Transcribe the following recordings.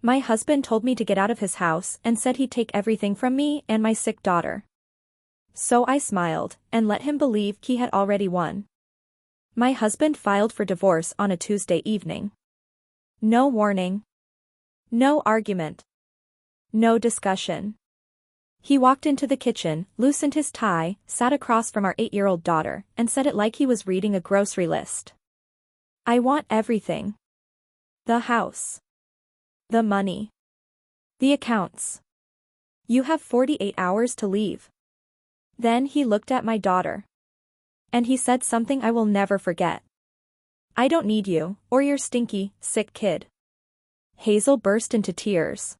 My husband told me to get out of his house and said he'd take everything from me and my sick daughter. So I smiled and let him believe he had already won. My husband filed for divorce on a Tuesday evening. No warning. No argument. No discussion. He walked into the kitchen, loosened his tie, sat across from our 8-year-old daughter, and said it like he was reading a grocery list. I want everything. The house. The money. The accounts. You have 48 hours to leave. Then he looked at my daughter. And he said something I will never forget. I don't need you, or your stinky, sick kid. Hazel burst into tears.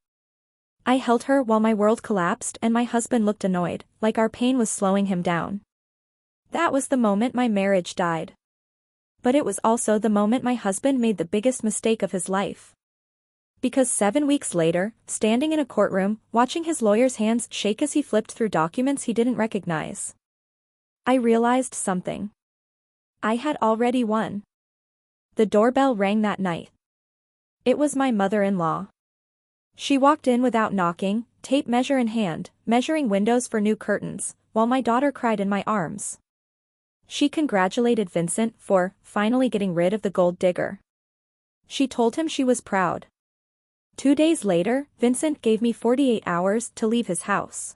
I held her while my world collapsed and my husband looked annoyed, like our pain was slowing him down. That was the moment my marriage died. But it was also the moment my husband made the biggest mistake of his life. Because 7 weeks later, standing in a courtroom, watching his lawyer's hands shake as he flipped through documents he didn't recognize, I realized something. I had already won. The doorbell rang that night. It was my mother-in-law. She walked in without knocking, tape measure in hand, measuring windows for new curtains, while my daughter cried in my arms. She congratulated Vincent for finally getting rid of the gold digger. She told him she was proud. 2 days later, Vincent gave me 48 hours to leave his house.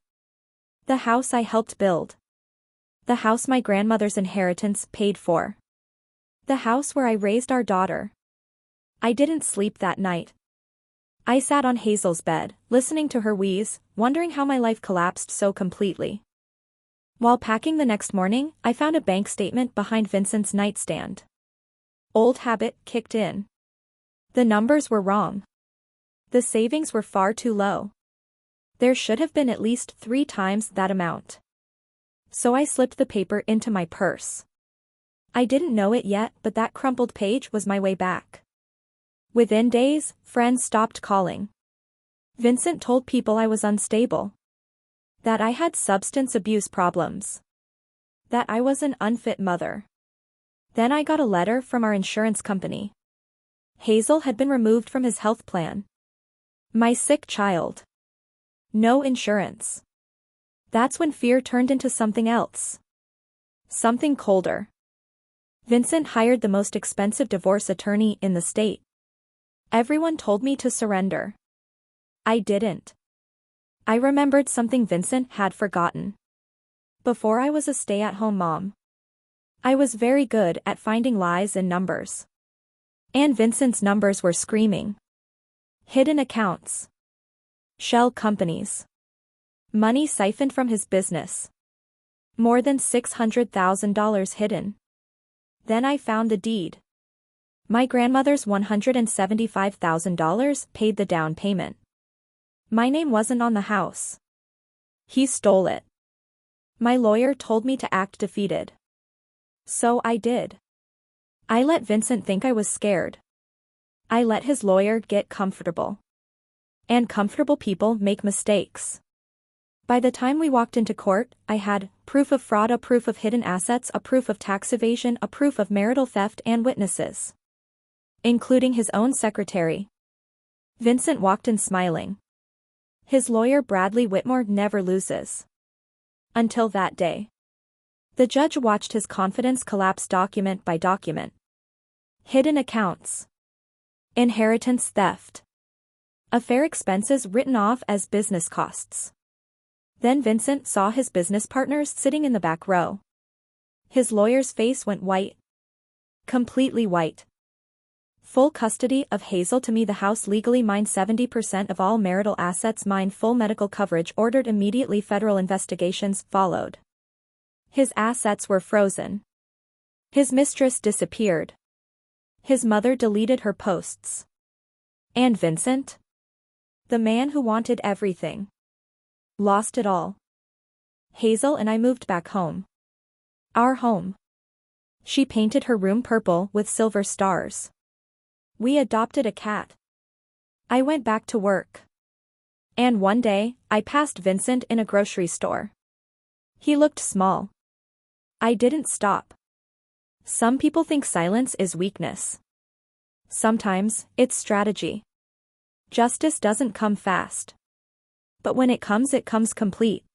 The house I helped build. The house my grandmother's inheritance paid for. The house where I raised our daughter. I didn't sleep that night. I sat on Hazel's bed, listening to her wheeze, wondering how my life collapsed so completely. While packing the next morning, I found a bank statement behind Vincent's nightstand. Old habit kicked in. The numbers were wrong. The savings were far too low. There should have been at least 3 times that amount. So I slipped the paper into my purse. I didn't know it yet, but that crumpled page was my way back. Within days, friends stopped calling. Vincent told people I was unstable. That I had substance abuse problems. That I was an unfit mother. Then I got a letter from our insurance company. Hazel had been removed from his health plan. My sick child. No insurance. That's when fear turned into something else. Something colder. Vincent hired the most expensive divorce attorney in the state. Everyone told me to surrender. I didn't. I remembered something Vincent had forgotten. Before I was a stay-at-home mom, I was very good at finding lies in numbers. And Vincent's numbers were screaming. Hidden accounts. Shell companies. Money siphoned from his business. More than $600,000 hidden. Then I found the deed. My grandmother's $175,000 paid the down payment. My name wasn't on the house. He stole it. My lawyer told me to act defeated. So I did. I let Vincent think I was scared. I let his lawyer get comfortable. And comfortable people make mistakes. By the time we walked into court, I had proof of fraud, a proof of hidden assets, a proof of tax evasion, a proof of marital theft, and witnesses. Including his own secretary. Vincent walked in smiling. His lawyer Bradley Whitmore never loses. Until that day. The judge watched his confidence collapse document by document. Hidden accounts. Inheritance theft. Affair expenses written off as business costs. Then Vincent saw his business partners sitting in the back row. His lawyer's face went white. Completely white. Full custody of Hazel to me, the house legally mine, 70% of all marital assets mine, full medical coverage ordered immediately, federal investigations followed. His assets were frozen. His mistress disappeared. His mother deleted her posts. And Vincent? The man who wanted everything. Lost it all. Hazel and I moved back home. Our home. She painted her room purple with silver stars. We adopted a cat. I went back to work. And one day, I passed Vincent in a grocery store. He looked small. I didn't stop. Some people think silence is weakness. Sometimes, it's strategy. Justice doesn't come fast. But when it comes complete.